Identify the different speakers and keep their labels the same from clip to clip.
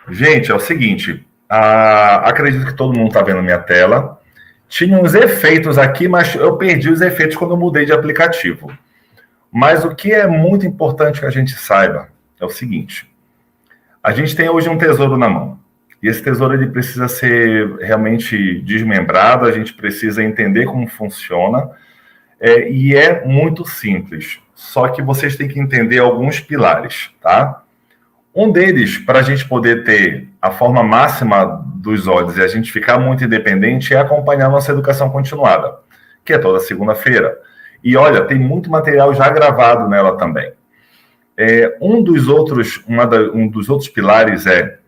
Speaker 1: Gente, é o seguinte, acredito que todo mundo está vendo minha tela. Tinha uns efeitos aqui, mas eu perdi os efeitos quando eu mudei de aplicativo. Mas o que é muito importante que a gente saiba é o seguinte: a gente tem hoje um tesouro na mão. E esse tesouro ele precisa ser realmente desmembrado, a gente precisa entender como funciona. E é muito simples. Só que vocês têm que entender alguns pilares, tá? Um deles, para a gente poder ter a forma máxima dos olhos e a gente ficar muito independente, é acompanhar nossa educação continuada, que é toda segunda-feira. E olha, tem muito material já gravado nela também. Um dos outros pilares é: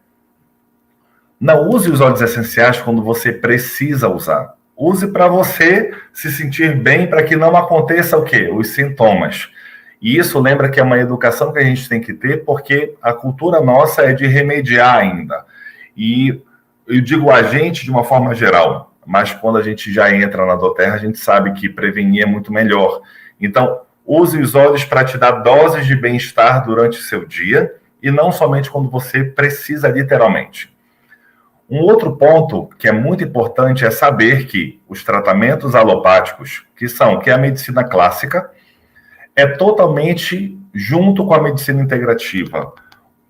Speaker 1: não use os óleos essenciais quando você precisa usar. Use para você se sentir bem, para que não aconteça o quê? Os sintomas. E isso lembra que é uma educação que a gente tem que ter, porque a cultura nossa é de remediar ainda. E eu digo a gente de uma forma geral, mas quando a gente já entra na doTERRA, a gente sabe que prevenir é muito melhor. Então, use os óleos para te dar doses de bem-estar durante o seu dia, e não somente quando você precisa literalmente. Um outro ponto que é muito importante é saber que os tratamentos alopáticos, que é a medicina clássica, é totalmente junto com a medicina integrativa.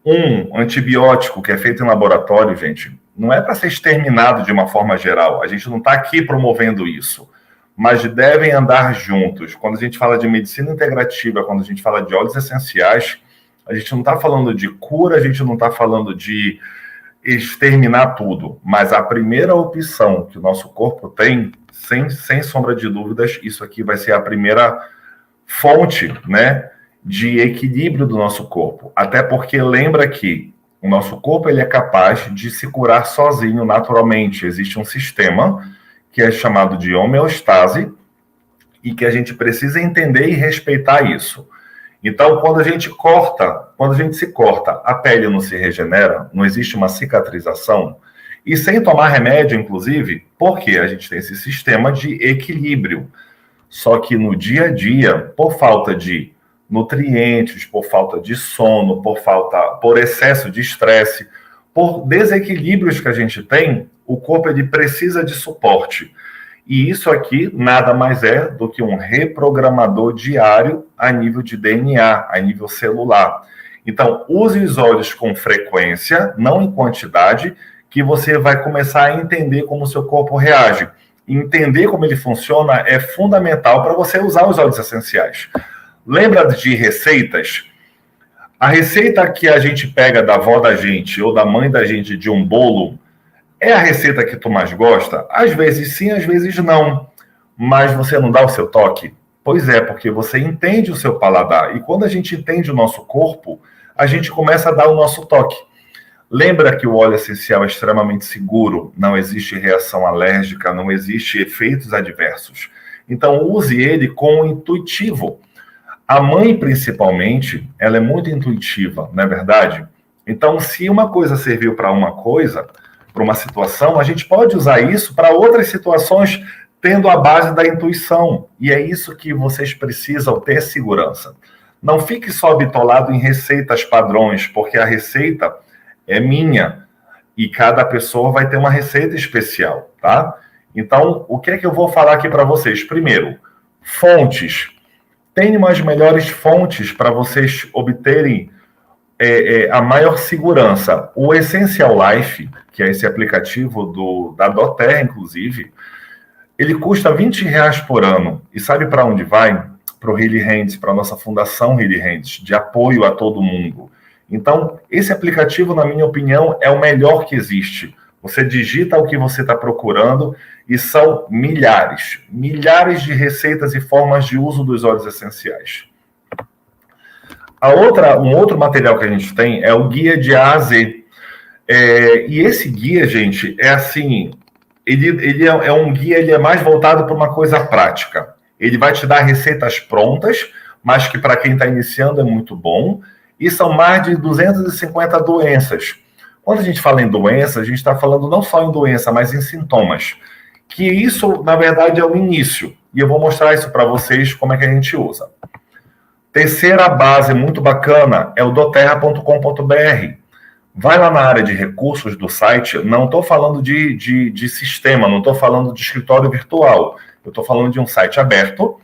Speaker 1: Um antibiótico que é feito em laboratório, gente, não é para ser exterminado de uma forma geral. A gente não está aqui promovendo isso, mas devem andar juntos. Quando a gente fala de medicina integrativa, quando a gente fala de óleos essenciais, a gente não está falando de cura, a gente não está falando de exterminar tudo, mas a primeira opção que o nosso corpo tem, sem sombra de dúvidas, isso aqui vai ser a primeira fonte, né, de equilíbrio do nosso corpo. Até porque lembra que o nosso corpo ele é capaz de se curar sozinho naturalmente. Existe um sistema que é chamado de homeostase e que a gente precisa entender e respeitar isso. Então, quando a gente se corta, a pele não se regenera, não existe uma cicatrização, e sem tomar remédio, inclusive, porque a gente tem esse sistema de equilíbrio. Só que no dia a dia, por falta de nutrientes, por falta de sono, por excesso de estresse, por desequilíbrios que a gente tem, o corpo ele precisa de suporte. E isso aqui nada mais é do que um reprogramador diário a nível de DNA, a nível celular. Então, use os óleos com frequência, não em quantidade, que você vai começar a entender como o seu corpo reage. Entender como ele funciona é fundamental para você usar os óleos essenciais. Lembra de receitas? A receita que a gente pega da avó da gente ou da mãe da gente de um bolo é a receita que tu mais gosta? Às vezes sim, às vezes não. Mas você não dá o seu toque? Pois é, porque você entende o seu paladar. E quando a gente entende o nosso corpo, a gente começa a dar o nosso toque. Lembra que o óleo essencial é extremamente seguro, não existe reação alérgica, não existe efeitos adversos. Então, use ele com o intuitivo. A mãe, principalmente, ela é muito intuitiva, não é verdade? Então, se uma coisa serviu para uma coisa, para uma situação, a gente pode usar isso para outras situações, tendo a base da intuição. E é isso que vocês precisam ter segurança. Não fique só bitolado em receitas padrões, porque a receita é minha e cada pessoa vai ter uma receita especial, tá? Então, o que é que eu vou falar aqui para vocês? Primeiro, fontes. Tenham as melhores fontes para vocês obterem a maior segurança. O Essential Life, que é esse aplicativo da doTERRA, inclusive, ele custa R$ 20 por ano. E sabe para onde vai? Para o Healy Hands, para a nossa fundação Healy Hands, de apoio a todo mundo. Então, esse aplicativo, na minha opinião, é o melhor que existe. Você digita o que você está procurando e são milhares de receitas e formas de uso dos óleos essenciais. Um outro material que a gente tem é o guia de A a Z. E esse guia, gente, é assim, ele é um guia, ele é mais voltado para uma coisa prática. Ele vai te dar receitas prontas, mas que para quem está iniciando é muito bom, e são mais de 250 doenças. Quando a gente fala em doença, a gente está falando não só em doença, mas em sintomas. Que isso, na verdade, é o início. E eu vou mostrar isso para vocês, como é que a gente usa. Terceira base muito bacana é o doterra.com.br. Vai lá na área de recursos do site, não estou falando de sistema, não estou falando de escritório virtual, eu estou falando de um site aberto,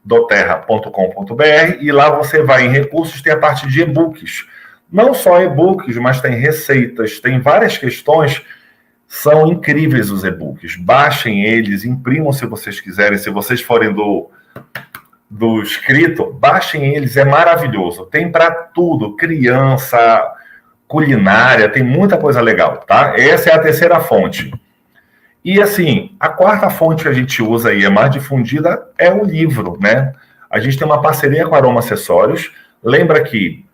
Speaker 1: doterra.com.br, e lá você vai em recursos, tem a parte de e-books. Não só e-books, mas tem receitas, tem várias questões. São incríveis os e-books. Baixem eles, imprimam se vocês quiserem. Se vocês forem do escrito, baixem eles, é maravilhoso. Tem para tudo, criança, culinária, tem muita coisa legal, tá? Essa é a terceira fonte. E assim, a quarta fonte que a gente usa e é mais difundida é o livro, né? A gente tem uma parceria com a Aroma Acessórios. Lembra que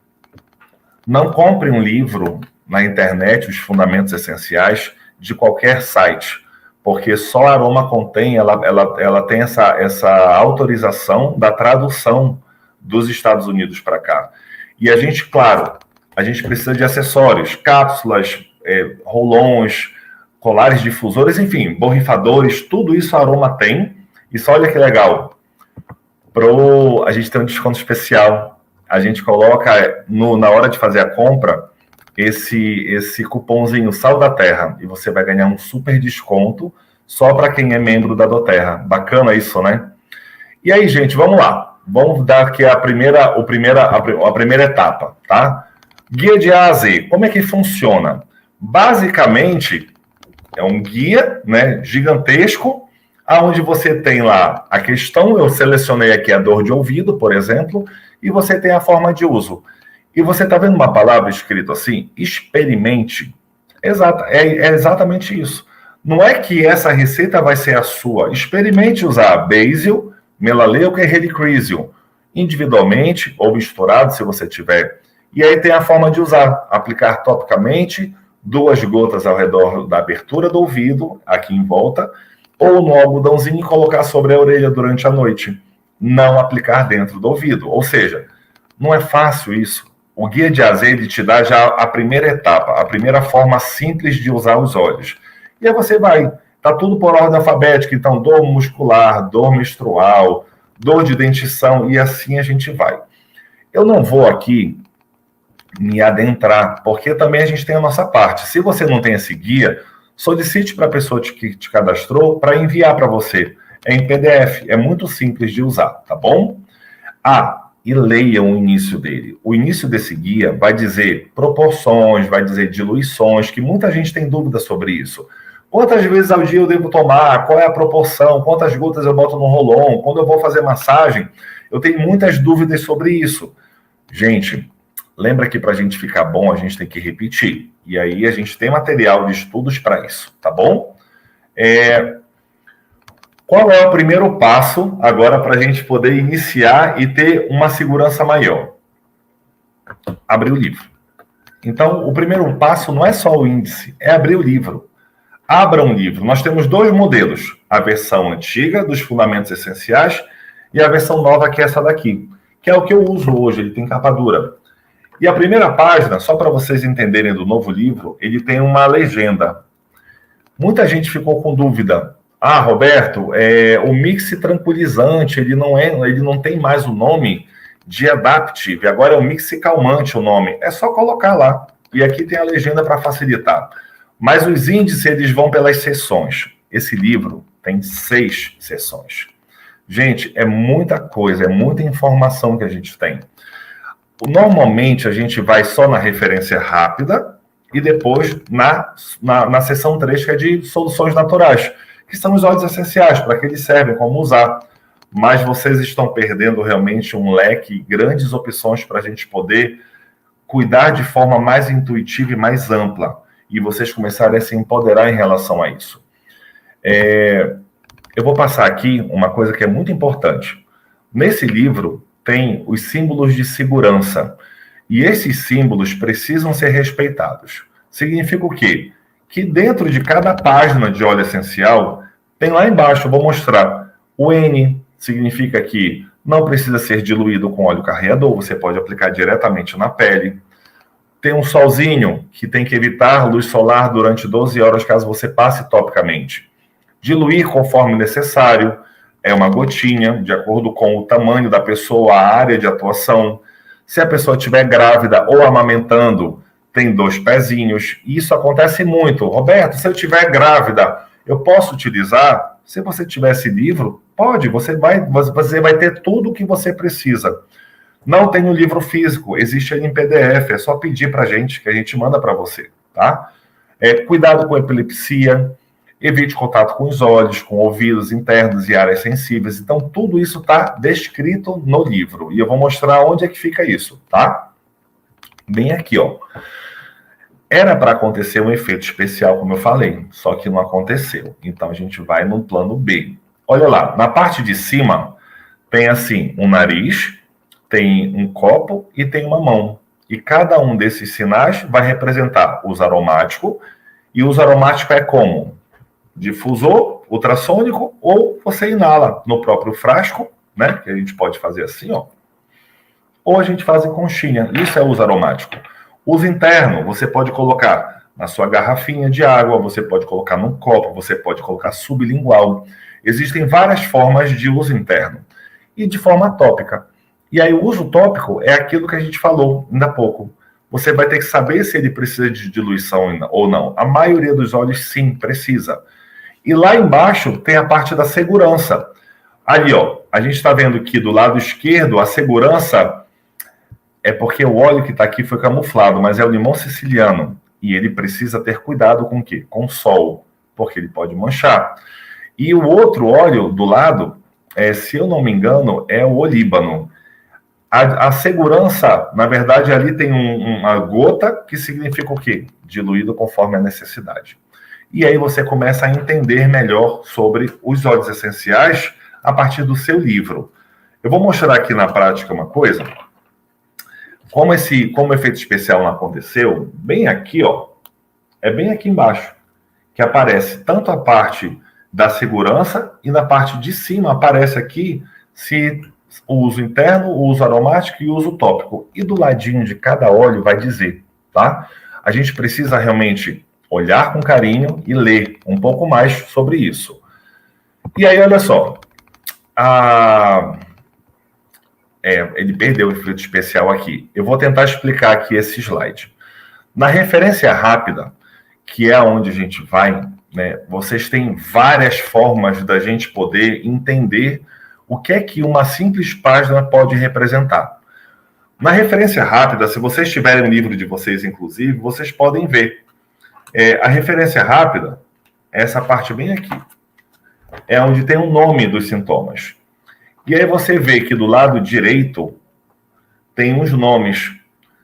Speaker 1: não compre um livro na internet, os fundamentos essenciais, de qualquer site, porque só a Aroma contém, ela tem essa autorização da tradução dos Estados Unidos para cá. E a gente, claro, a gente precisa de acessórios, cápsulas, rolões, colares difusores, enfim, borrifadores, tudo isso a Aroma tem. E só olha que legal, a gente tem um desconto especial. A gente coloca na hora de fazer a compra esse cupomzinho Sal da Terra e você vai ganhar um super desconto só para quem é membro da Doterra. Bacana isso, né? E aí, gente, vamos lá. Vamos dar aqui a primeira etapa, tá? Guia de A a Z. Como é que funciona? Basicamente, é um guia, né, gigantesco, aonde você tem lá a questão, eu selecionei aqui a dor de ouvido, por exemplo, e você tem a forma de uso. E você está vendo uma palavra escrita assim? Experimente. É exatamente isso. Não é que essa receita vai ser a sua. Experimente usar Basil, Melaleuca e Helichrysum, individualmente ou misturado, se você tiver. E aí tem a forma de usar. Aplicar topicamente, 2 gotas ao redor da abertura do ouvido, aqui em volta, ou no algodãozinho e colocar sobre a orelha durante a noite. Não aplicar dentro do ouvido. Ou seja, não é fácil isso. O guia de azeite te dá já a primeira etapa, a primeira forma simples de usar os olhos. E aí você vai, tá tudo por ordem alfabética, então dor muscular, dor menstrual, dor de dentição, e assim a gente vai. Eu não vou aqui me adentrar, porque também a gente tem a nossa parte. Se você não tem esse guia, solicite para a pessoa que te cadastrou para enviar para você. É em PDF, é muito simples de usar, tá bom? E leiam o início dele. O início desse guia vai dizer proporções, vai dizer diluições, que muita gente tem dúvida sobre isso. Quantas vezes ao dia eu devo tomar? Qual é a proporção? Quantas gotas eu boto no rolon? Quando eu vou fazer massagem? Eu tenho muitas dúvidas sobre isso. Gente, lembra que para a gente ficar bom, a gente tem que repetir. E aí a gente tem material de estudos para isso, tá bom? Qual é o primeiro passo agora para a gente poder iniciar e ter uma segurança maior? Abrir o livro. Então, o primeiro passo não é só o índice, é abrir o livro. Abra um livro. Nós temos 2 modelos. A versão antiga dos Fundamentos Essenciais e a versão nova, que é essa daqui, que é o que eu uso hoje, ele tem capa dura. E a primeira página, só para vocês entenderem do novo livro, ele tem uma legenda. Muita gente ficou com dúvida. Roberto, o mix tranquilizante, ele não tem mais o nome de Adaptive, agora é o mix calmante o nome. É só colocar lá. E aqui tem a legenda para facilitar. Mas os índices, eles vão pelas seções. Esse livro tem 6 seções. Gente, é muita coisa, é muita informação que a gente tem. Normalmente, a gente vai só na referência rápida e depois na seção 3, que é de soluções naturais, que são os óleos essenciais, para que eles servem, como usar. Mas vocês estão perdendo realmente um leque, grandes opções para a gente poder cuidar de forma mais intuitiva e mais ampla. E vocês começarem a se empoderar em relação a isso. Eu vou passar aqui uma coisa que é muito importante. Nesse livro tem os símbolos de segurança. E esses símbolos precisam ser respeitados. Significa o quê? Que dentro de cada página de óleo essencial, tem lá embaixo, eu vou mostrar, o N significa que não precisa ser diluído com óleo carreador, você pode aplicar diretamente na pele. Tem um solzinho, que tem que evitar luz solar durante 12 horas, caso você passe topicamente. Diluir conforme necessário, é uma gotinha, de acordo com o tamanho da pessoa, a área de atuação. Se a pessoa estiver grávida ou amamentando, tem 2 pezinhos. E isso acontece muito. Roberto, se eu estiver grávida, eu posso utilizar? Se você tiver esse livro, pode. Você vai ter tudo o que você precisa. Não tem um livro físico, existe ele em PDF. É só pedir para a gente, que a gente manda para você, tá? Cuidado com epilepsia. Evite contato com os olhos, com ouvidos internos e áreas sensíveis. Então, tudo isso está descrito no livro. E eu vou mostrar onde é que fica isso, tá? Bem aqui, ó. Era para acontecer um efeito especial, como eu falei, só que não aconteceu. Então, a gente vai no plano B. Olha lá, na parte de cima, tem assim, um nariz, tem um copo e tem uma mão. E cada um desses sinais vai representar uso aromático. E o uso aromático é como? Difusor, ultrassônico, ou você inala no próprio frasco, né? Que a gente pode fazer assim, ó. Ou a gente faz em conchinha. Isso é uso aromático. Uso interno, você pode colocar na sua garrafinha de água, você pode colocar num copo, você pode colocar sublingual. Existem várias formas de uso interno. E de forma tópica. E aí o uso tópico é aquilo que a gente falou ainda há pouco. Você vai ter que saber se ele precisa de diluição ou não. A maioria dos óleos, sim, precisa. E lá embaixo tem a parte da segurança. Ali, ó, a gente está vendo aqui do lado esquerdo, a segurança é porque o óleo que está aqui foi camuflado, mas é o limão siciliano. E ele precisa ter cuidado com o quê? Com o sol, porque ele pode manchar. E o outro óleo do lado, se eu não me engano, é o olíbano. A segurança, na verdade, ali tem uma gota que significa o quê? Diluído conforme a necessidade. E aí você começa a entender melhor sobre os óleos essenciais a partir do seu livro. Eu vou mostrar aqui na prática uma coisa. Como o efeito especial não aconteceu, bem aqui, ó, é bem aqui embaixo, que aparece tanto a parte da segurança e na parte de cima aparece aqui se o uso interno, o uso aromático e o uso tópico. E do ladinho de cada óleo vai dizer, tá? A gente precisa realmente olhar com carinho e ler um pouco mais sobre isso. E aí, olha só. Ele perdeu o efeito especial aqui. Eu vou tentar explicar aqui esse slide. Na referência rápida, que é onde a gente vai, né, vocês têm várias formas da gente poder entender o que é que uma simples página pode representar. Na referência rápida, se vocês tiverem um livro de vocês, inclusive, vocês podem ver. A referência rápida é essa parte bem aqui. É onde tem o nome dos sintomas. E aí você vê que do lado direito tem uns nomes: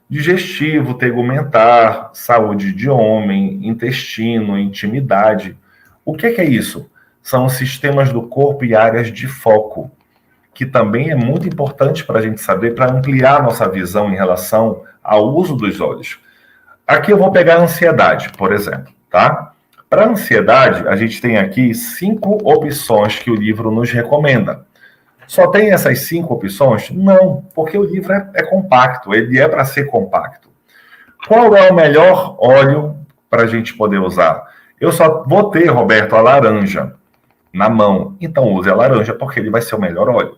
Speaker 1: digestivo, tegumentar, saúde de homem, intestino, intimidade. O que é isso? São os sistemas do corpo e áreas de foco, que também é muito importante para a gente saber, para ampliar nossa visão em relação ao uso dos olhos. Aqui eu vou pegar a ansiedade, por exemplo, tá? Para a ansiedade, a gente tem aqui 5 opções que o livro nos recomenda. Só tem essas 5 opções? Não, porque o livro é compacto, ele é para ser compacto. Qual é o melhor óleo para a gente poder usar? Eu só vou ter, Roberto, a laranja na mão. Então use a laranja, porque ele vai ser o melhor óleo.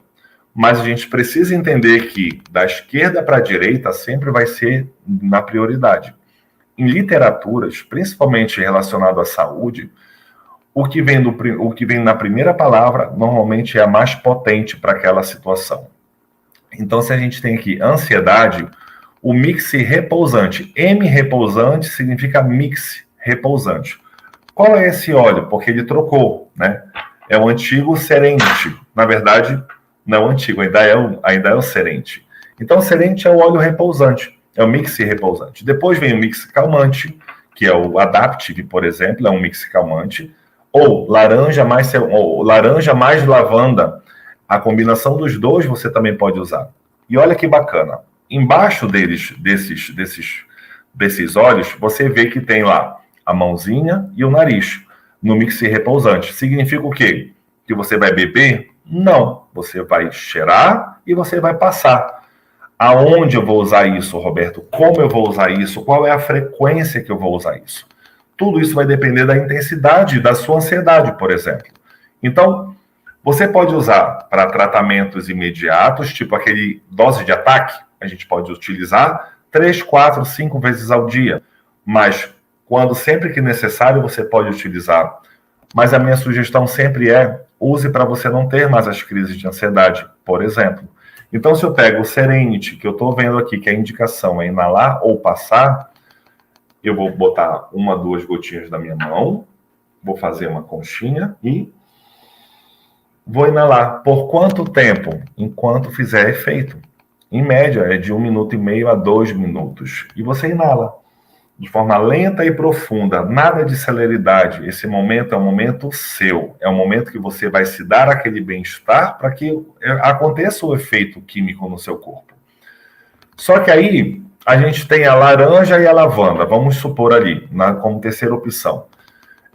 Speaker 1: Mas a gente precisa entender que da esquerda para a direita sempre vai ser na prioridade. Em literaturas, principalmente relacionado à saúde, o que vem na primeira palavra normalmente é a mais potente para aquela situação. Então, se a gente tem aqui ansiedade, o mix repousante. M repousante significa mix repousante. Qual é esse óleo? Porque ele trocou, né? É o antigo Serente. Na verdade, não é o antigo, ainda é o Serente. Então, o Serente é o óleo repousante. É o mix repousante. Depois vem o mix calmante, que é o Adaptive, por exemplo, é um mix calmante. Ou laranja mais lavanda. A combinação dos dois você também pode usar. E olha que bacana. Embaixo desses óleos, você vê que tem lá a mãozinha e o nariz no mix repousante. Significa o quê? Que você vai beber? Não. Você vai cheirar e você vai passar. Aonde eu vou usar isso, Roberto? Como eu vou usar isso? Qual é a frequência que eu vou usar isso? Tudo isso vai depender da intensidade da sua ansiedade, por exemplo. Então, você pode usar para tratamentos imediatos, tipo aquele dose de ataque, a gente pode utilizar 3, 4, 5 vezes ao dia. Mas, sempre que necessário, você pode utilizar. Mas a minha sugestão sempre use para você não ter mais as crises de ansiedade, por exemplo. Então, se eu pego o Serenity, que eu estou vendo aqui, que a indicação é inalar ou passar, eu vou botar 1, 2 gotinhas na minha mão, vou fazer uma conchinha e vou inalar. Por quanto tempo? Enquanto fizer efeito. Em média, é de 1,5 minuto a 2 minutos. E você inala de forma lenta e profunda, nada de celeridade. Esse momento é um momento seu, é um momento que você vai se dar aquele bem-estar para que aconteça o efeito químico no seu corpo. Só que aí a gente tem a laranja e a lavanda, vamos supor ali, como terceira opção.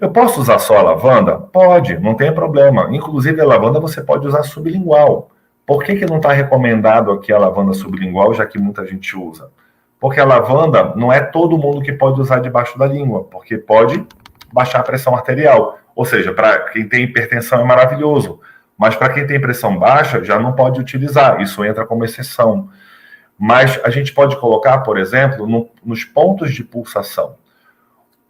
Speaker 1: Eu posso usar só a lavanda? Pode, não tem problema. Inclusive a lavanda você pode usar sublingual. Por que não está recomendado aqui a lavanda sublingual, já que muita gente usa? Porque a lavanda não é todo mundo que pode usar debaixo da língua, porque pode baixar a pressão arterial. Ou seja, para quem tem hipertensão é maravilhoso, mas para quem tem pressão baixa já não pode utilizar, isso entra como exceção. Mas a gente pode colocar, por exemplo, nos pontos de pulsação.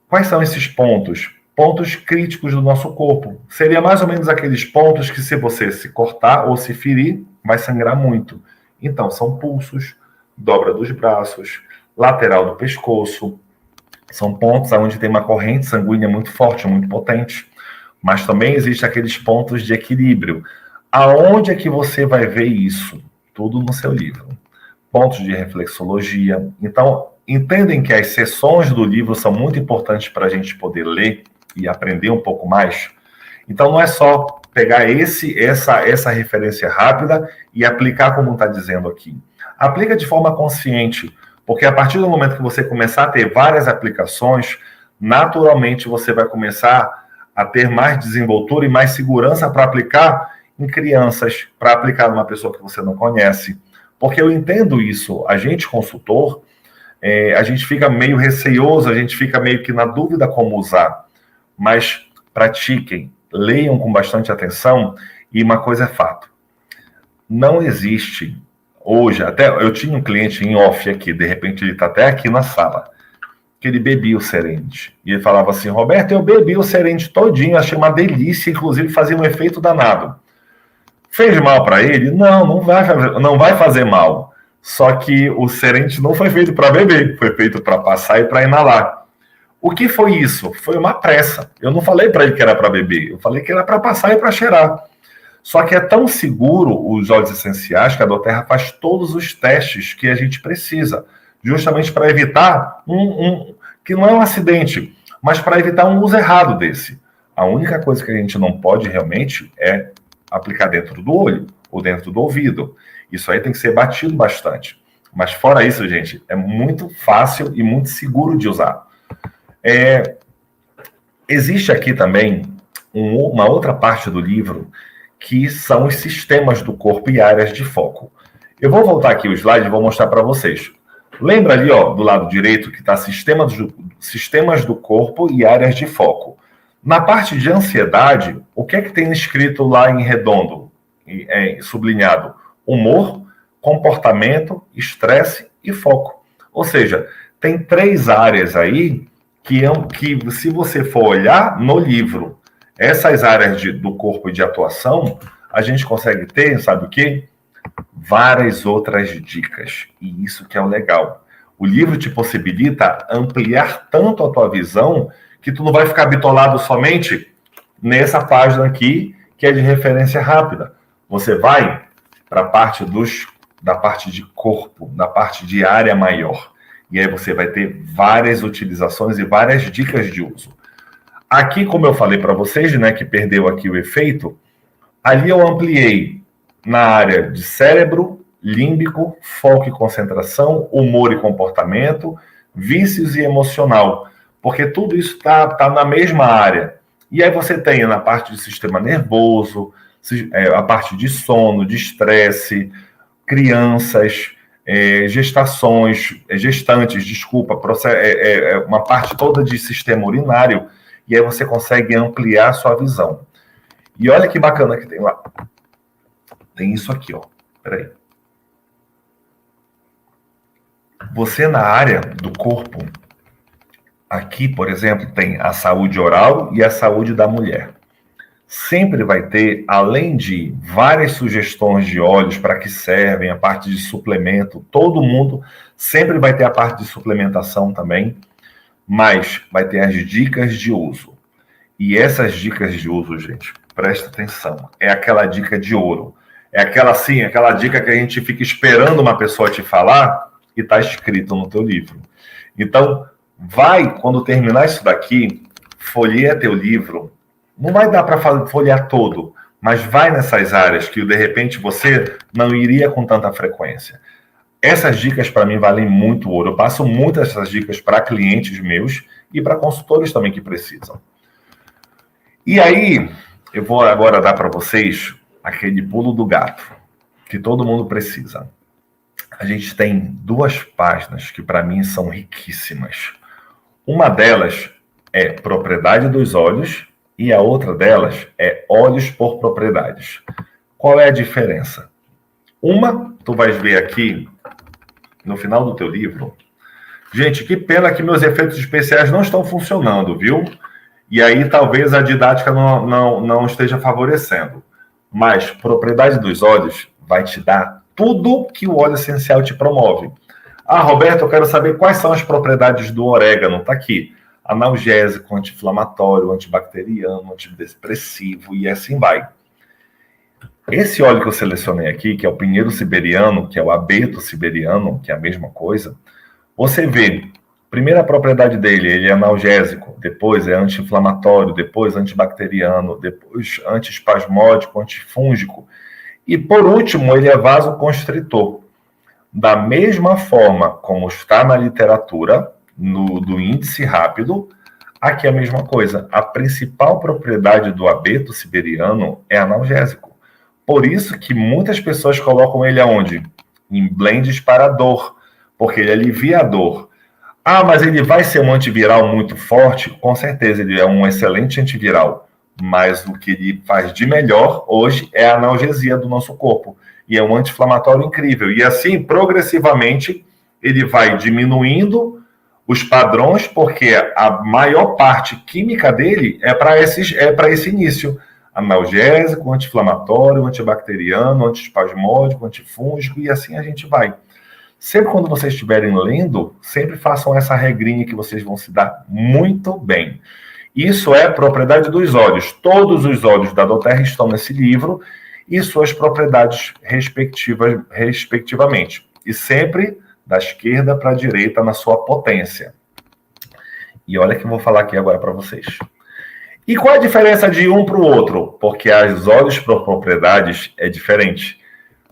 Speaker 1: Quais são esses pontos? Pontos críticos do nosso corpo. Seria mais ou menos aqueles pontos que se você se cortar ou se ferir, vai sangrar muito. Então, são pulsos, dobra dos braços, lateral do pescoço. São pontos onde tem uma corrente sanguínea muito forte, muito potente. Mas também existem aqueles pontos de equilíbrio. Aonde é que você vai ver isso? Tudo no seu livro. Pontos de reflexologia. Então, entendem que as seções do livro são muito importantes para a gente poder ler e aprender um pouco mais. Então, não é só pegar essa referência rápida e aplicar como está dizendo aqui. Aplica de forma consciente, porque a partir do momento que você começar a ter várias aplicações, naturalmente você vai começar a ter mais desenvoltura e mais segurança para aplicar em crianças, para aplicar numa pessoa que você não conhece. Porque eu entendo isso, a gente consultor, a gente fica meio receoso, a gente fica meio que na dúvida como usar. Mas pratiquem, leiam com bastante atenção, e uma coisa é fato. Não existe, hoje, até eu tinha um cliente em off aqui, de repente ele está até aqui na sala, que ele bebia o Serenity. E ele falava assim, Roberto, eu bebi o Serenity todinho, achei uma delícia, inclusive fazia um efeito danado. Fez mal para ele? Não vai fazer mal. Só que o Serenity não foi feito para beber, foi feito para passar e para inalar. O que foi isso? Foi uma pressa. Eu não falei para ele que era para beber, eu falei que era para passar e para cheirar. Só que é tão seguro os óleos essenciais que a doTERRA faz todos os testes que a gente precisa, justamente para evitar que não é um acidente, mas para evitar um uso errado desse. A única coisa que a gente não pode realmente é aplicar dentro do olho ou dentro do ouvido. Isso aí tem que ser batido bastante. Mas fora isso, gente, é muito fácil e muito seguro de usar. Existe aqui também uma outra parte do livro que são os sistemas do corpo e áreas de foco. Eu vou voltar aqui o slide e vou mostrar para vocês. Lembra ali, ó, do lado direito que está sistemas do corpo e áreas de foco. Na parte de ansiedade, o que é que tem escrito lá em redondo, sublinhado? Humor, comportamento, estresse e foco. Ou seja, tem 3 áreas aí que se você for olhar no livro, essas áreas do corpo e de atuação, a gente consegue ter, sabe o quê? Várias outras dicas. E isso que é o legal. O livro te possibilita ampliar tanto a tua visão que tu não vai ficar bitolado somente nessa página aqui, que é de referência rápida. Você vai para a parte da parte de corpo, da parte de área maior. E aí você vai ter várias utilizações e várias dicas de uso. Aqui, como eu falei para vocês, né, que perdeu aqui o efeito, ali eu ampliei na área de cérebro, límbico, foco e concentração, humor e comportamento, vícios e emocional, porque tudo isso está na mesma área. E aí você tem na parte de sistema nervoso, a parte de sono, de estresse, crianças, gestantes, desculpa, uma parte toda de sistema urinário, e aí você consegue ampliar a sua visão. E olha que bacana que tem lá. Tem isso aqui, ó. Peraí. Você na área do corpo, aqui, por exemplo, tem a saúde oral e a saúde da mulher. Sempre vai ter, além de várias sugestões de óleos para que servem, a parte de suplemento, todo mundo sempre vai ter a parte de suplementação também, mas vai ter as dicas de uso. E essas dicas de uso, gente, presta atenção, é aquela dica de ouro. É aquela assim, aquela dica que a gente fica esperando uma pessoa te falar e está escrito no teu livro. Então, vai, quando terminar isso daqui, folheia teu livro. Não vai dar para folhear todo, mas vai nessas áreas que, de repente, você não iria com tanta frequência. Essas dicas, para mim, valem muito ouro. Eu passo muitas dessas dicas para clientes meus e para consultores também que precisam. E aí, eu vou agora dar para vocês aquele pulo do gato, que todo mundo precisa. A gente tem 2 páginas que, para mim, são riquíssimas. Uma delas é propriedade dos óleos e a outra delas é óleos por propriedades. Qual é a diferença? Uma, tu vais ver aqui no final do teu livro. Gente, que pena que meus efeitos especiais não estão funcionando, viu? E aí talvez a didática não esteja favorecendo. Mas propriedade dos óleos vai te dar tudo que o óleo essencial te promove. Ah, Roberto, eu quero saber quais são as propriedades do orégano. Está aqui. Analgésico, anti-inflamatório, antibacteriano, antidepressivo e assim vai. Esse óleo que eu selecionei aqui, que é o pinheiro siberiano, que é o abeto siberiano, que é a mesma coisa, você vê, primeira propriedade dele, ele é analgésico, depois é anti-inflamatório, depois antibacteriano, depois antiespasmódico, antifúngico, e por último, ele é vasoconstritor. Da mesma forma como está na literatura, do índice rápido, aqui é a mesma coisa. A principal propriedade do abeto siberiano é analgésico. Por isso que muitas pessoas colocam ele aonde? Em blends para dor, porque ele alivia a dor. Ah, mas ele vai ser um antiviral muito forte? Com certeza, ele é um excelente antiviral. Mas o que ele faz de melhor hoje é a analgesia do nosso corpo. E é um anti-inflamatório incrível. E assim, progressivamente, ele vai diminuindo os padrões, porque a maior parte química dele é para esse início. Analgésico, anti-inflamatório, antibacteriano, antiespasmódico, antifúngico, e assim a gente vai. Sempre quando vocês estiverem lendo, sempre façam essa regrinha que vocês vão se dar muito bem. Isso é propriedade dos óleos. Todos os óleos da doTERRA estão nesse livro e suas propriedades respectivamente. E sempre da esquerda para a direita na sua potência. E olha que eu vou falar aqui agora para vocês. E qual a diferença de um para o outro? Porque as óleos por propriedades é diferente.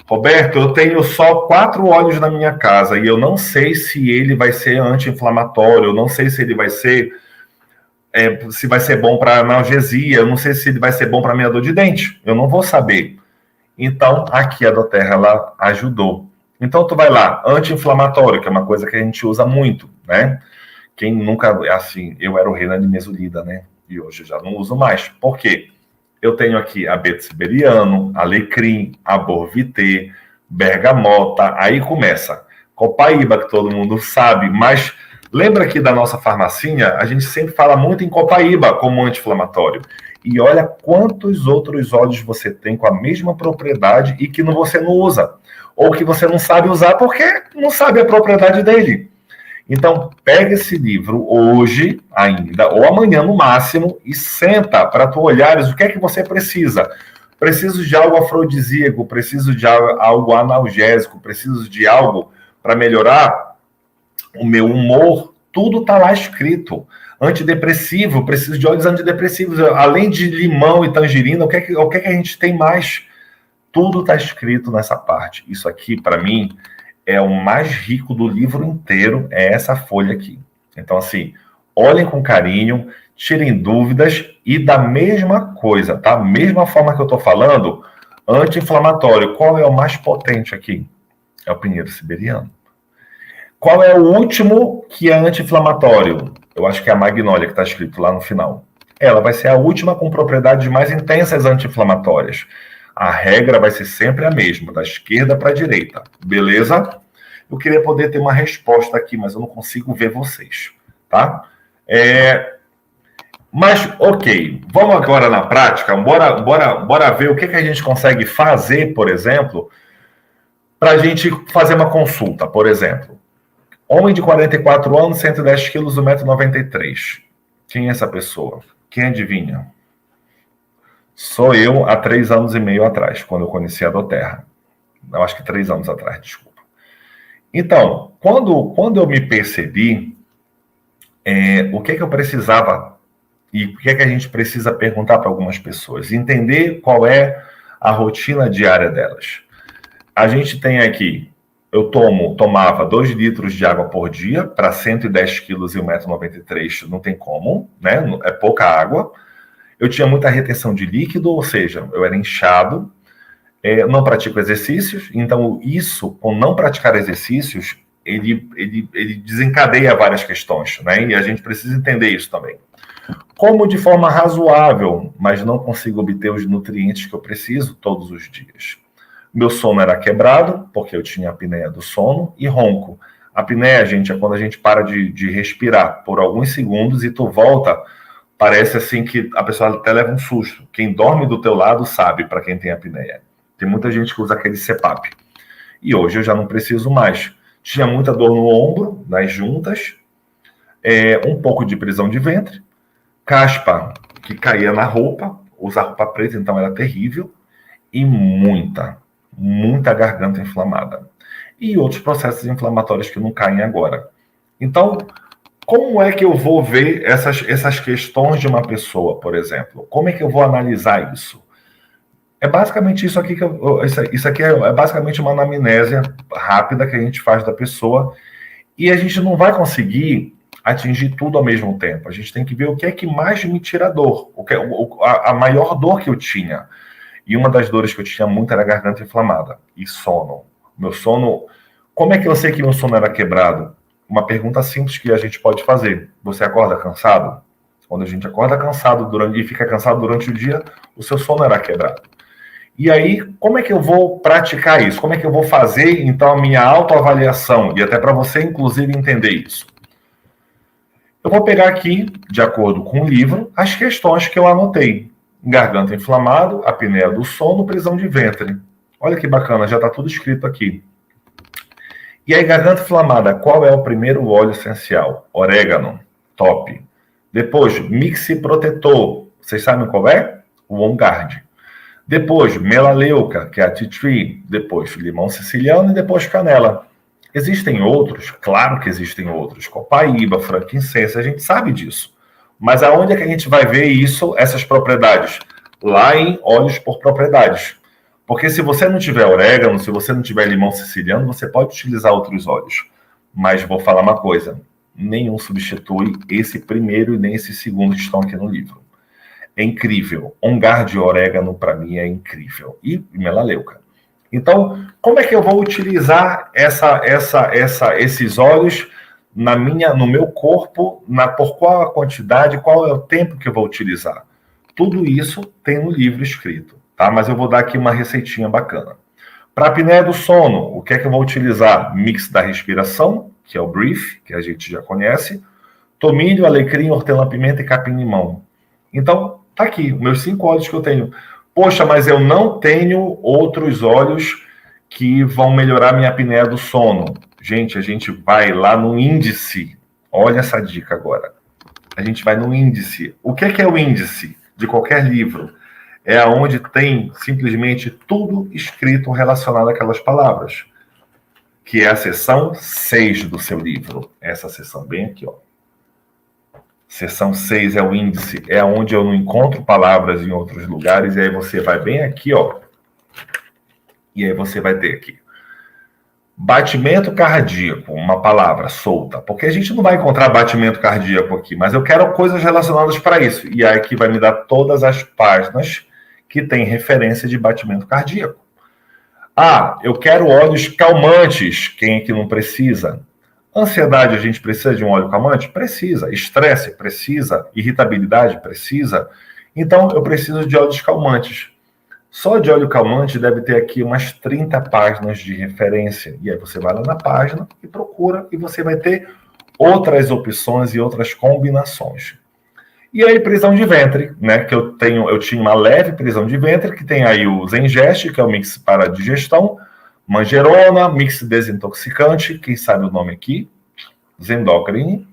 Speaker 1: Roberto, eu tenho só 4 óleos na minha casa e eu não sei se ele vai ser anti-inflamatório, eu não sei se ele vai ser se vai ser bom para analgesia, eu não sei se ele vai ser bom para minha dor de dente, eu não vou saber. Então, aqui a doTERRA ela ajudou. Então, tu vai lá, anti-inflamatório, que é uma coisa que a gente usa muito, né? Quem nunca, assim, eu era o rei da nimesulida, né? E hoje eu já não uso mais. Por quê? Eu tenho aqui abeto siberiano, alecrim, aborvité, bergamota, aí começa. Copaíba, que todo mundo sabe, mas lembra aqui da nossa farmacinha? A gente sempre fala muito em copaíba como anti-inflamatório. E olha quantos outros óleos você tem com a mesma propriedade e que você não usa. Ou que você não sabe usar porque não sabe a propriedade dele. Então, pega esse livro hoje ainda, ou amanhã no máximo, e senta para tu olhares o que é que você precisa. Preciso de algo afrodisíaco, preciso de algo analgésico, preciso de algo para melhorar o meu humor. Tudo está lá escrito. Antidepressivo, preciso de óleos antidepressivos. Além de limão e tangerina, o que é que a gente tem mais? Tudo está escrito nessa parte. Isso aqui, para mim, é o mais rico do livro inteiro, é essa folha aqui. Então, assim, olhem com carinho, tirem dúvidas e da mesma coisa, tá? Mesma forma que eu estou falando, anti-inflamatório. Qual é o mais potente aqui? É o pinheiro siberiano. Qual é o último que é anti-inflamatório? Eu acho que é a magnólia que está escrito lá no final. Ela vai ser a última com propriedades mais intensas anti-inflamatórias. A regra vai ser sempre a mesma, da esquerda para a direita. Beleza? Eu queria poder ter uma resposta aqui, mas eu não consigo ver vocês, tá? Mas, ok, vamos agora na prática, bora ver o que a gente consegue fazer, por exemplo, para a gente fazer uma consulta, por exemplo. Homem de 44 anos, 110 quilos, 1,93 m. Quem é essa pessoa? Quem adivinha? Sou eu há 3 anos e meio atrás, quando eu conheci a Doterra. Eu acho que 3 anos atrás, desculpa. Então, quando eu me percebi, o que eu precisava e o que a gente precisa perguntar para algumas pessoas? Entender qual é a rotina diária delas. A gente tem aqui, eu tomava 2 litros de água por dia para 110 quilos e 1,93 m, não tem como, né? É pouca água. Eu tinha muita retenção de líquido, ou seja, eu era inchado, não pratico exercícios, então isso, com não praticar exercícios, ele desencadeia várias questões, né? E a gente precisa entender isso também. Como de forma razoável, mas não consigo obter os nutrientes que eu preciso todos os dias. Meu sono era quebrado, porque eu tinha apneia do sono, e ronco. A apneia, gente, é quando a gente para de respirar por alguns segundos e tu volta, parece assim que a pessoa até leva um susto. Quem dorme do teu lado sabe para quem tem apneia. Tem muita gente que usa aquele CPAP. E hoje eu já não preciso mais. Tinha muita dor no ombro, nas juntas, um pouco de prisão de ventre, caspa que caía na roupa, usar roupa preta, então era terrível, e muita garganta inflamada. E outros processos inflamatórios que não caem agora. Então, como é que eu vou ver essas questões de uma pessoa, por exemplo? Como é que eu vou analisar isso? É basicamente isso aqui isso aqui é basicamente uma anamnésia rápida que a gente faz da pessoa, e a gente não vai conseguir atingir tudo ao mesmo tempo. A gente tem que ver o que é que mais me tira dor, a maior dor que eu tinha. E uma das dores que eu tinha muito era a garganta inflamada e sono. Meu sono... Como é que eu sei que meu sono era quebrado? Uma pergunta simples que a gente pode fazer. Você acorda cansado? Quando a gente acorda cansado e fica cansado durante o dia, o seu sono era quebrado. E aí, como é que eu vou praticar isso? Como é que eu vou fazer, então, a minha autoavaliação? E até para você, inclusive, entender isso. Eu vou pegar aqui, de acordo com o livro, as questões que eu anotei. Garganta inflamado, apneia do sono, prisão de ventre. Olha que bacana, já está tudo escrito aqui. E aí, garganta inflamada, qual é o primeiro óleo essencial? Orégano, top. Depois, Mixi Protetor. Vocês sabem qual é? O On Guard. Depois, melaleuca, que é a tea tree. Depois, limão siciliano e depois canela. Existem outros? Claro que existem outros. Copaíba, frankincense, a gente sabe disso. Mas aonde é que a gente vai ver isso, essas propriedades? Lá em óleos por propriedades. Porque se você não tiver orégano, se você não tiver limão siciliano, você pode utilizar outros óleos. Mas vou falar uma coisa, nenhum substitui esse primeiro e nem esse segundo que estão aqui no livro. É incrível. On Guard de orégano, para mim, é incrível. E melaleuca. Então, como é que eu vou utilizar esses óleos no meu corpo, por qual a quantidade, qual é o tempo que eu vou utilizar? Tudo isso tem no livro escrito, tá? Mas eu vou dar aqui uma receitinha bacana. Para a apneia do sono, o que é que eu vou utilizar? Mix da respiração, que é o Brief, que a gente já conhece, tomilho, alecrim, hortelã-pimenta e capim-limão. Então, tá aqui, meus 5 óleos que eu tenho. Poxa, mas eu não tenho outros óleos que vão melhorar minha apneia do sono. Gente, a gente vai lá no índice. Olha essa dica agora. A gente vai no índice. O que é o índice de qualquer livro? É onde tem simplesmente tudo escrito relacionado àquelas palavras. Que é a seção 6 do seu livro. Essa seção bem aqui, ó. Seção 6 é o índice, é onde eu não encontro palavras em outros lugares, e aí você vai bem aqui, ó. E aí você vai ter aqui. Batimento cardíaco, uma palavra solta, porque a gente não vai encontrar batimento cardíaco aqui, mas eu quero coisas relacionadas para isso. E aí aqui vai me dar todas as páginas que tem referência de batimento cardíaco. Ah, eu quero óleos calmantes, quem aqui não precisa? Ansiedade, a gente precisa de um óleo calmante? Precisa. Estresse? Precisa. Irritabilidade? Precisa. Então, eu preciso de óleos calmantes. Só de óleo calmante deve ter aqui umas 30 páginas de referência. E aí você vai lá na página e procura e você vai ter outras opções e outras combinações. E aí, prisão de ventre, né? Que eu tinha uma leve prisão de ventre, que tem aí o Zengest, que é o mix para digestão, manjerona, mix desintoxicante, quem sabe o nome aqui, Zendocrine,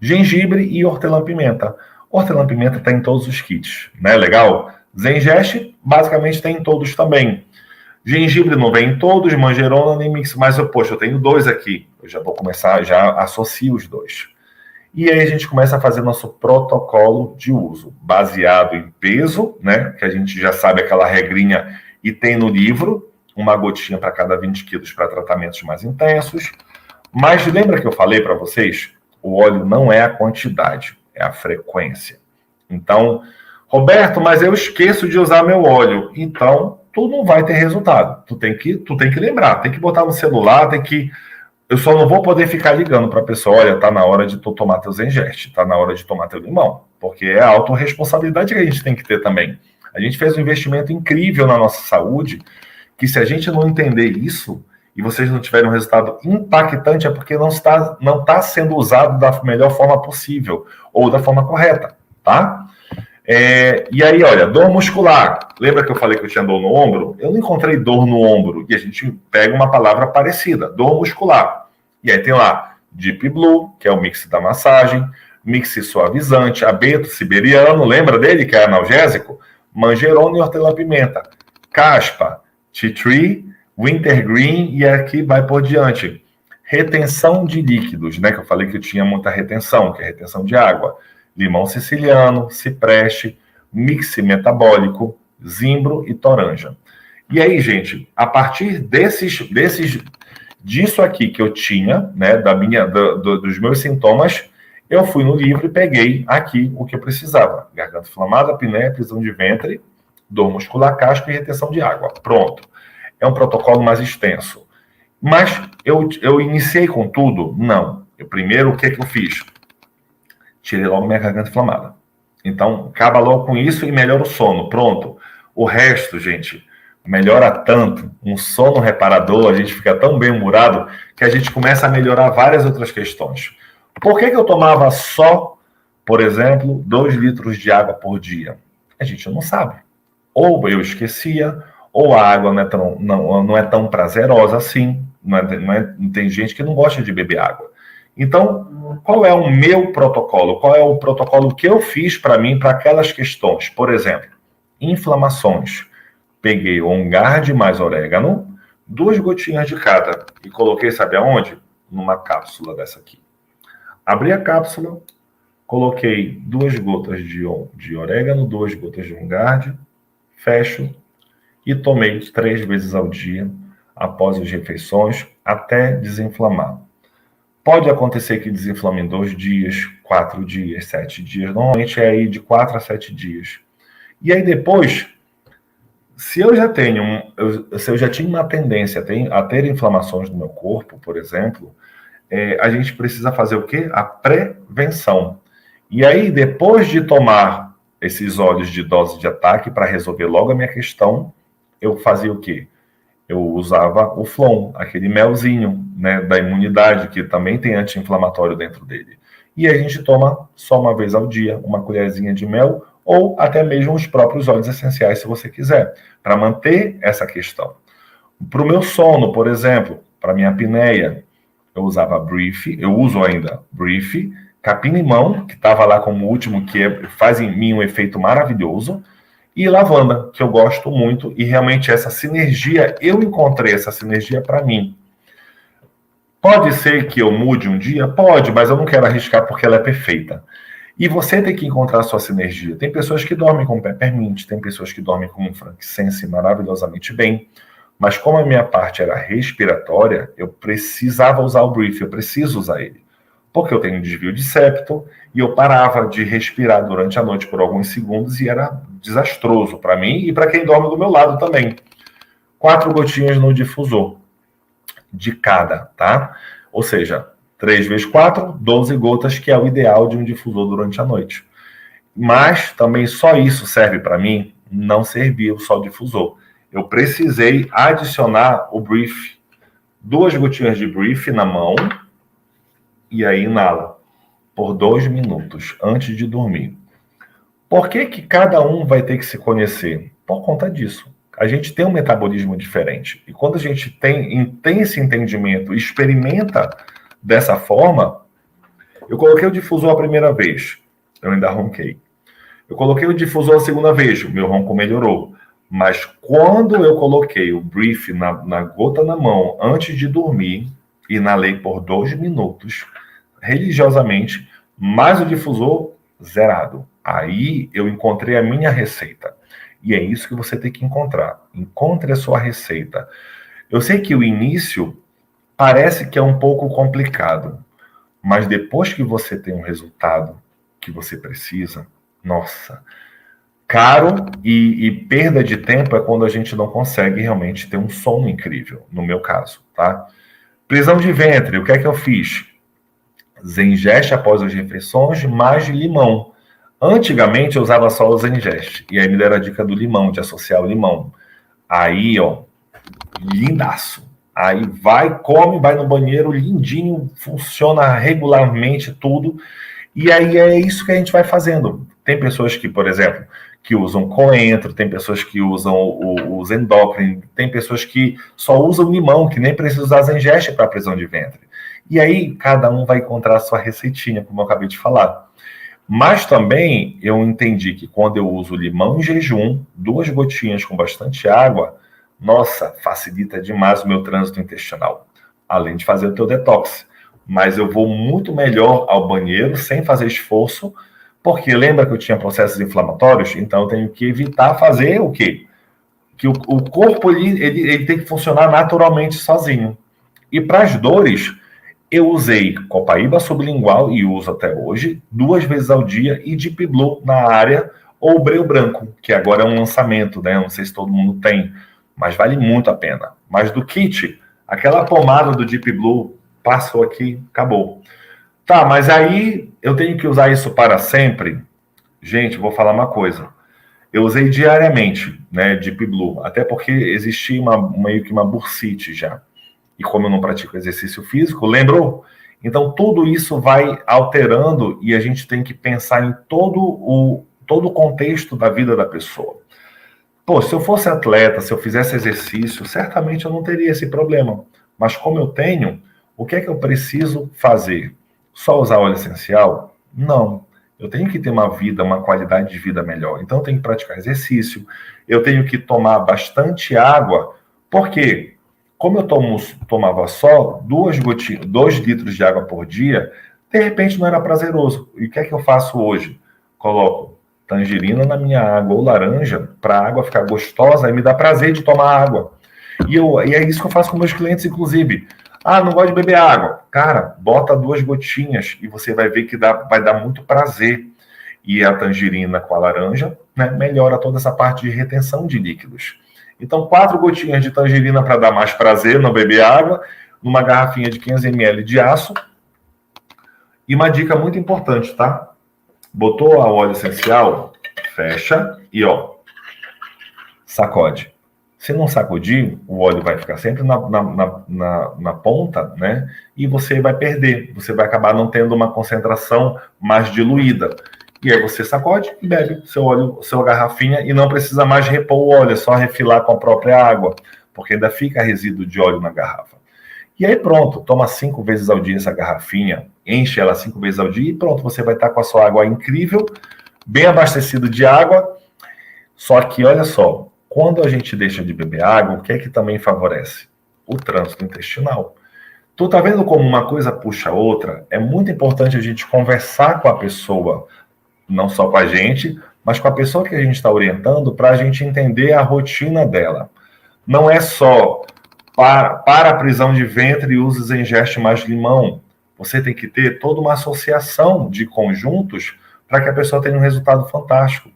Speaker 1: gengibre e hortelã-pimenta. Hortelã-pimenta está em todos os kits, né? Legal? Zengest, basicamente, tem em todos também. Gengibre não vem em todos, manjerona nem mix, mas eu tenho 2 aqui. Eu já vou começar, já associo os 2. E aí a gente começa a fazer nosso protocolo de uso, baseado em peso, né? Que a gente já sabe aquela regrinha e tem no livro, uma gotinha para cada 20 quilos para tratamentos mais intensos. Mas lembra que eu falei para vocês? O óleo não é a quantidade, é a frequência. Então, Roberto, mas eu esqueço de usar meu óleo. Então, tu não vai ter resultado. Tu tem que lembrar, tem que botar no celular, eu só não vou poder ficar ligando para a pessoa, olha, tá na hora de tu tomar teu Zengest, tá na hora de tomar teu limão, porque é a autorresponsabilidade que a gente tem que ter também. A gente fez um investimento incrível na nossa saúde, que se a gente não entender isso, e vocês não tiverem um resultado impactante, é porque não está sendo usado da melhor forma possível, ou da forma correta, tá? E aí, olha, dor muscular. Lembra que eu falei que eu tinha dor no ombro? Eu não encontrei dor no ombro. E a gente pega uma palavra parecida, dor muscular. E aí tem lá, Deep Blue, que é o mix da massagem, mix suavizante, abeto siberiano, lembra dele, que é analgésico? Manjerona e hortelã-pimenta. Caspa, tea tree, wintergreen e aqui vai por diante. Retenção de líquidos, né? Que eu falei que eu tinha muita retenção, que é retenção de água. Limão siciliano, cipreste, mix metabólico, zimbro e toranja. E aí, gente, a partir disso aqui que eu tinha, né, dos meus sintomas, eu fui no livro e peguei aqui o que eu precisava. Garganta inflamada, apneia, prisão de ventre, dor muscular, caspa e retenção de água. Pronto. É um protocolo mais extenso. Mas eu iniciei com tudo? Não. Primeiro, o que eu fiz? Tirei logo minha garganta inflamada. Então, acaba logo com isso e melhora o sono. Pronto. O resto, gente, melhora tanto. Um sono reparador, a gente fica tão bem-humorado que a gente começa a melhorar várias outras questões. Por que eu tomava só, por exemplo, 2 litros de água por dia? A gente não sabe. Ou eu esquecia, ou a água não é tão prazerosa assim. Tem gente que não gosta de beber água. Então, qual é o meu protocolo? Qual é o protocolo que eu fiz para mim, para aquelas questões? Por exemplo, inflamações. Peguei On Guard mais orégano, 2 gotinhas de cada, e coloquei, sabe aonde? Numa cápsula dessa aqui. Abri a cápsula, coloquei 2 gotas de orégano, 2 gotas de On Guard, fecho e tomei 3 vezes ao dia, após as refeições, até desinflamar. Pode acontecer que desinflame em 2 dias, 4 dias, 7 dias. Normalmente é aí de 4 a 7 dias. E aí depois, se eu já tinha uma tendência a ter inflamações no meu corpo, por exemplo, a gente precisa fazer o quê? A prevenção. E aí, depois de tomar esses óleos de dose de ataque para resolver logo a minha questão, eu fazia o quê? Eu usava o Flon, aquele melzinho, né, da imunidade, que também tem anti-inflamatório dentro dele. E a gente toma só uma vez ao dia, uma colherzinha de mel, ou até mesmo os próprios óleos essenciais, se você quiser, para manter essa questão. Para o meu sono, por exemplo, para minha apneia, eu usava Brief, eu uso ainda Brief, capim-limão, que estava lá como último, que faz em mim um efeito maravilhoso, e lavanda, que eu gosto muito, e realmente essa sinergia, eu encontrei essa sinergia para mim. Pode ser que eu mude um dia? Pode, mas eu não quero arriscar porque ela é perfeita. E você tem que encontrar a sua sinergia. Tem pessoas que dormem com peppermint, tem pessoas que dormem com frankincense maravilhosamente bem, mas como a minha parte era respiratória, eu precisava usar o Brief, eu preciso usar ele. Porque eu tenho um desvio de septo e eu parava de respirar durante a noite por alguns segundos e era desastroso para mim e para quem dorme do meu lado também. 4 gotinhas no difusor de cada, tá? Ou seja, 3 vezes 4, 12 gotas, que é o ideal de um difusor durante a noite. Mas também só isso serve para mim? não servia o sol difusor. Eu precisei adicionar o brief. 2 gotinhas de brief na mão e aí inala por 2 minutos antes de dormir. Por que que cada um vai ter que se conhecer? Por conta disso. A gente tem um metabolismo diferente. E quando a gente tem esse entendimento, experimenta dessa forma, eu coloquei o difusor a primeira vez, eu ainda ronquei. Eu coloquei o difusor a segunda vez, o meu ronco melhorou. Mas quando eu coloquei o brief na gota na mão antes de dormir, inalei por 2 minutos, religiosamente, mais o difusor zerado. Aí eu encontrei a minha receita. E é isso que você tem que encontrar. Encontre a sua receita. Eu sei que o início parece que é um pouco complicado, mas depois que você tem um resultado que você precisa, nossa, caro e perda de tempo é quando a gente não consegue realmente ter um sono incrível, no meu caso, tá? Prisão de ventre, o que é que eu fiz? Zengeste após as refeições, mais limão. Antigamente eu usava só o Zengeste, e aí me deram a dica do limão, de associar o limão. Aí, ó, lindaço. Aí vai, come, vai no banheiro, lindinho, funciona regularmente tudo. E aí é isso que a gente vai fazendo. Tem pessoas que, por exemplo, que usam coentro, tem pessoas que usam os endócrinos, tem pessoas que só usam limão, que nem precisa usar Zengeste para prisão de ventre. E aí cada um vai encontrar a sua receitinha, como eu acabei de falar. Mas também eu entendi que quando eu uso limão em jejum, 2 gotinhas com bastante água, nossa, facilita demais o meu trânsito intestinal. Além de fazer o teu detox. Mas eu vou muito melhor ao banheiro sem fazer esforço, porque lembra que eu tinha processos inflamatórios? Então eu tenho que evitar fazer o quê? Que o corpo ele tem que funcionar naturalmente sozinho. E para as dores, eu usei copaíba sublingual e uso até hoje, 2 vezes ao dia, e Deep Blue na área, ou Breu Branco, que agora é um lançamento, né? Não sei se todo mundo tem, mas vale muito a pena. Mas do kit, aquela pomada do Deep Blue, passou aqui, acabou. Tá, mas aí eu tenho que usar isso para sempre? Gente, vou falar uma coisa. Eu usei diariamente, né, Deep Blue, até porque existia meio que uma bursite já. E como eu não pratico exercício físico, lembrou? Então, tudo isso vai alterando e a gente tem que pensar em todo o contexto da vida da pessoa. Pô, se eu fosse atleta, se eu fizesse exercício, certamente eu não teria esse problema. Mas como eu tenho, o que é que eu preciso fazer? Só usar óleo essencial? Não. Eu tenho que ter uma vida, uma qualidade de vida melhor. Então, eu tenho que praticar exercício, eu tenho que tomar bastante água. Por quê? Como eu tomava só 2 litros de água por dia, de repente não era prazeroso. E o que é que eu faço hoje? Coloco tangerina na minha água ou laranja para a água ficar gostosa e me dá prazer de tomar água. E é isso que eu faço com meus clientes, inclusive. Ah, não gosto de beber água. Cara, bota 2 gotinhas e você vai ver que vai dar muito prazer. E a tangerina com a laranja, né, melhora toda essa parte de retenção de líquidos. Então, 4 gotinhas de tangerina para dar mais prazer, não beber água, numa garrafinha de 500 ml de aço. E uma dica muito importante, tá? Botou a óleo essencial, fecha e, ó, sacode. Se não sacudir, o óleo vai ficar sempre na ponta, né? E você vai perder. Você vai acabar não tendo uma concentração mais diluída. E aí você sacode e bebe seu óleo, sua garrafinha, e não precisa mais repor o óleo, é só refilar com a própria água, porque ainda fica resíduo de óleo na garrafa. E aí pronto, toma 5 vezes ao dia essa garrafinha, enche ela 5 vezes ao dia e pronto, você vai estar com a sua água incrível, bem abastecido de água. Só que, olha só, quando a gente deixa de beber água, o que é que também favorece? O trânsito intestinal. Tu tá vendo como uma coisa puxa a outra? É muito importante a gente conversar com a pessoa, não só com a gente, mas com a pessoa que a gente está orientando, para a gente entender a rotina dela. Não é só para a prisão de ventre, use Zengeste mais limão. Você tem que ter toda uma associação de conjuntos para que a pessoa tenha um resultado fantástico.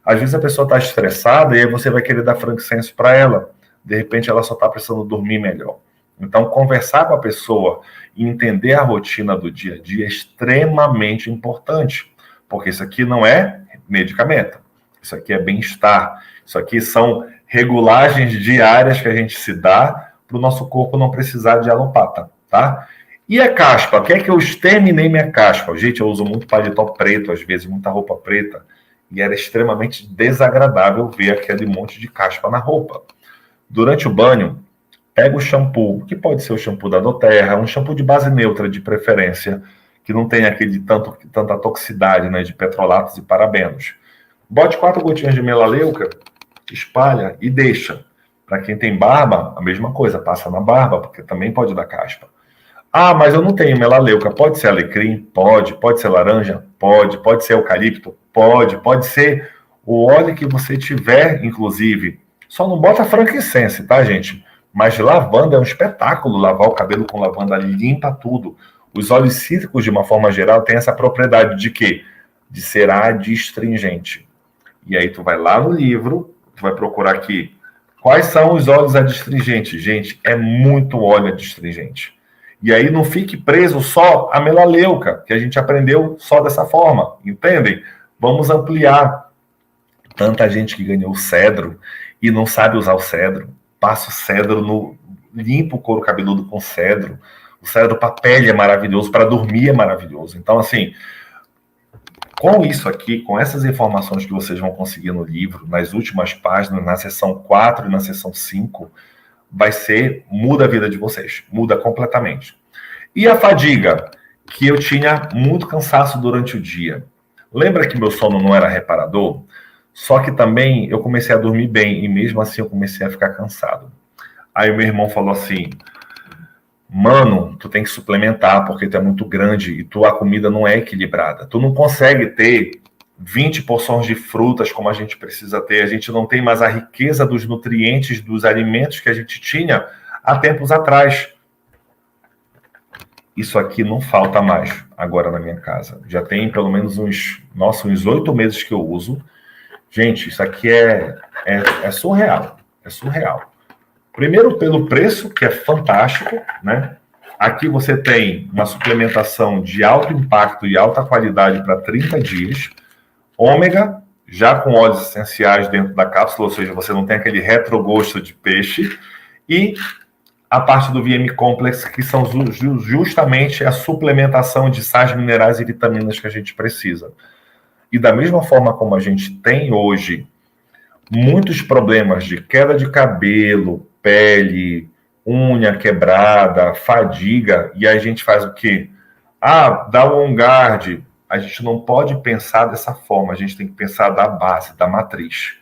Speaker 1: Às vezes a pessoa está estressada e aí você vai querer dar frankincense para ela. De repente ela só está precisando dormir melhor. Então, conversar com a pessoa e entender a rotina do dia a dia é extremamente importante. Porque isso aqui não é medicamento. Isso aqui é bem-estar. Isso aqui são regulagens diárias que a gente se dá para o nosso corpo não precisar de alopata, tá? E a caspa? Quer que eu exterminei minha caspa? Gente, eu uso muito paletó preto, às vezes, muita roupa preta. E era extremamente desagradável ver aquele monte de caspa na roupa. Durante o banho, pega o shampoo, que pode ser o shampoo da doTERRA, um shampoo de base neutra, de preferência, que não tem aquele tanta toxicidade, né, de petrolatos e parabenos. Bote 4 gotinhas de melaleuca, espalha e deixa. Para quem tem barba, a mesma coisa, passa na barba, porque também pode dar caspa. Ah, mas eu não tenho melaleuca. Pode ser alecrim? Pode. Pode ser laranja? Pode. Pode ser eucalipto? Pode. Pode ser o óleo que você tiver, inclusive. Só não bota frankincense, tá, gente? Mas lavanda é um espetáculo. Lavar o cabelo com lavanda limpa tudo. Os óleos cítricos, de uma forma geral, têm essa propriedade de quê? De ser adstringente. E aí tu vai lá no livro, tu vai procurar aqui. Quais são os óleos adstringentes? Gente, é muito óleo adstringente. E aí não fique preso só a melaleuca, que a gente aprendeu só dessa forma, entendem? Vamos ampliar. Tanta gente que ganhou o cedro e não sabe usar o cedro. Passa o cedro no... Limpa o couro cabeludo com cedro. O cedro para pele é maravilhoso, para dormir é maravilhoso. Então, assim, com isso aqui, com essas informações que vocês vão conseguir no livro, nas últimas páginas, na seção 4 e na seção 5, muda a vida de vocês, muda completamente. E a fadiga, que eu tinha muito cansaço durante o dia. Lembra que meu sono não era reparador? Só que também eu comecei a dormir bem, e mesmo assim eu comecei a ficar cansado. Aí o meu irmão falou assim, mano, tu tem que suplementar, porque tu é muito grande e a comida não é equilibrada. Tu não consegue ter 20 porções de frutas como a gente precisa ter. A gente não tem mais a riqueza dos nutrientes, dos alimentos que a gente tinha há tempos atrás. Isso aqui não falta mais agora na minha casa. Já tem pelo menos uns 8 meses que eu uso. Gente, isso aqui é surreal. É surreal. Primeiro pelo preço, que é fantástico, né? Aqui você tem uma suplementação de alto impacto e alta qualidade para 30 dias. Ômega, já com óleos essenciais dentro da cápsula, ou seja, você não tem aquele retrogosto de peixe. E a parte do VM Complex, que são justamente a suplementação de sais minerais e vitaminas que a gente precisa. E da mesma forma como a gente tem hoje muitos problemas de queda de cabelo, pele, unha quebrada, fadiga, e a gente faz o quê? Dá um on-guard. A gente não pode pensar dessa forma, a gente tem que pensar da base, da matriz.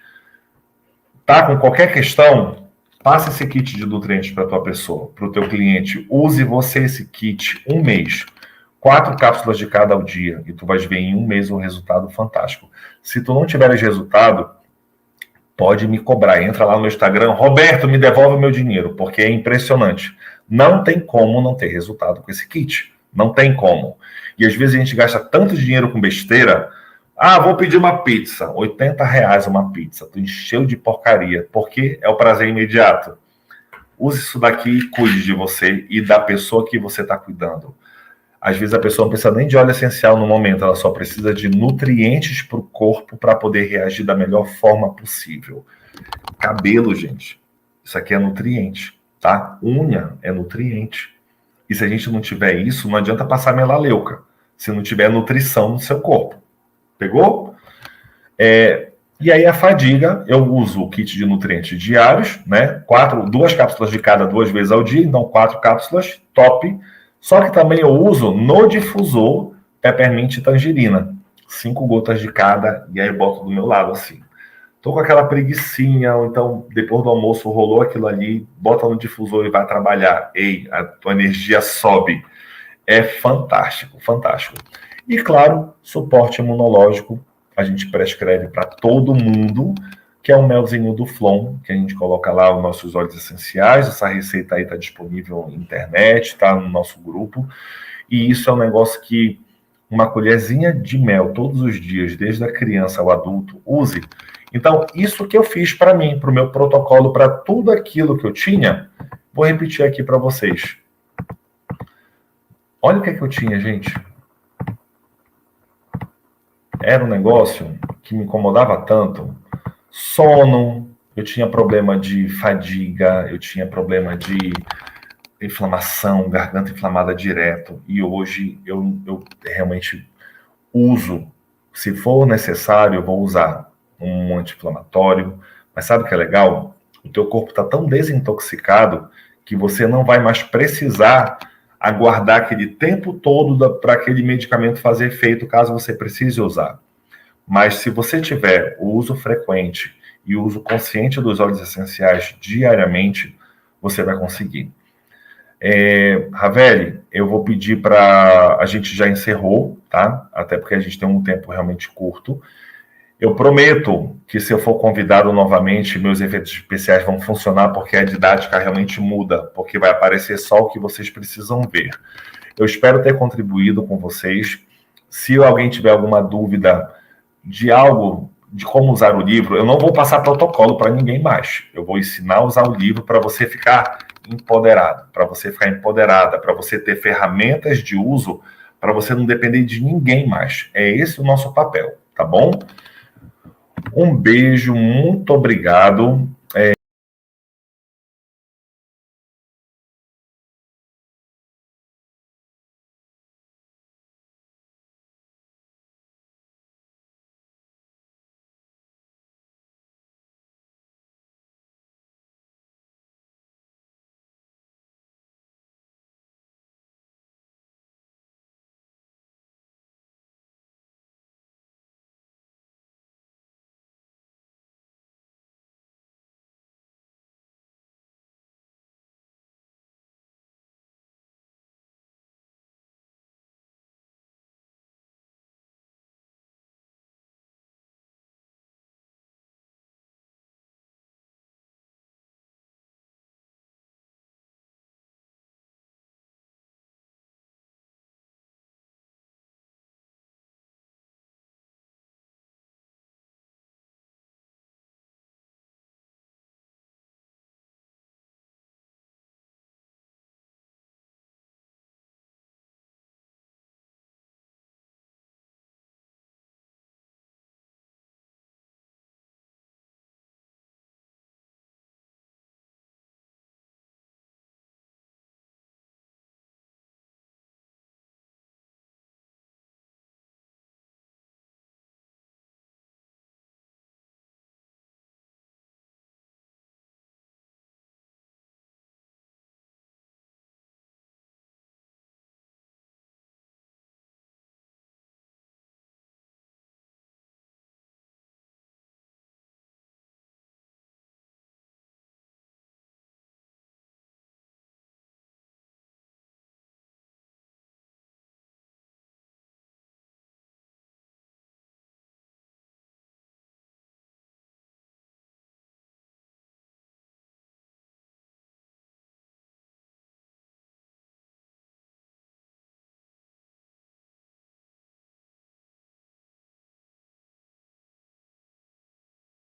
Speaker 1: Tá com qualquer questão? Passa esse kit de nutrientes para a tua pessoa, para o teu cliente. Use você esse kit um mês. 4 cápsulas de cada ao dia. E tu vais ver em um mês um resultado fantástico. Se tu não tiveres resultado, pode me cobrar. Entra lá no Instagram. Roberto, me devolve o meu dinheiro, porque é impressionante. Não tem como não ter resultado com esse kit. Não tem como. E às vezes a gente gasta tanto dinheiro com besteira. Vou pedir uma pizza. R$80 uma pizza. Tu encheu de porcaria. Porque é o prazer imediato. Use isso daqui e cuide de você e da pessoa que você está cuidando. Às vezes a pessoa não precisa nem de óleo essencial no momento. Ela só precisa de nutrientes para o corpo para poder reagir da melhor forma possível. Cabelo, gente. Isso aqui é nutriente, tá? Unha é nutriente. E se a gente não tiver isso, não adianta passar melaleuca. Se não tiver nutrição no seu corpo. Pegou? E aí a fadiga, eu uso o kit de nutrientes diários, né? 2 cápsulas de cada 2 vezes ao dia, então 4 cápsulas, top. Só que também eu uso no difusor peppermint e tangerina. 5 gotas de cada, e aí boto do meu lado assim. Tô com aquela preguicinha, ou então depois do almoço rolou aquilo ali, bota no difusor e vai trabalhar. Ei, a tua energia sobe. É fantástico, fantástico. E claro, suporte imunológico, a gente prescreve para todo mundo, que é um melzinho do Flon, que a gente coloca lá os nossos óleos essenciais. Essa receita aí está disponível na internet, está no nosso grupo. E isso é um negócio que uma colherzinha de mel todos os dias, desde a criança ao adulto, use. Então, isso que eu fiz para mim, para o meu protocolo, para tudo aquilo que eu tinha, vou repetir aqui para vocês. Olha o que é que eu tinha, gente. era um negócio que me incomodava tanto. Sono, eu tinha problema de fadiga, eu tinha problema de inflamação, garganta inflamada direto. E hoje eu realmente uso, se for necessário, eu vou usar um anti-inflamatório. Mas sabe o que é legal? O teu corpo está tão desintoxicado que você não vai mais precisar aguardar aquele tempo todo para aquele medicamento fazer efeito, caso você precise usar. Mas se você tiver o uso frequente e o uso consciente dos óleos essenciais diariamente, você vai conseguir. Raveli, eu vou pedir para... A gente já encerrou, tá? Até porque a gente tem um tempo realmente curto. Eu prometo que, se eu for convidado novamente, meus efeitos especiais vão funcionar, porque a didática realmente muda, porque vai aparecer só o que vocês precisam ver. Eu espero ter contribuído com vocês. Se alguém tiver alguma dúvida de algo, de como usar o livro, eu não vou passar protocolo para ninguém mais. Eu vou ensinar a usar o livro para você ficar empoderado, para você ficar empoderada, para você ter ferramentas de uso, para você não depender de ninguém mais. É esse o nosso papel, tá bom? Um beijo, muito obrigado.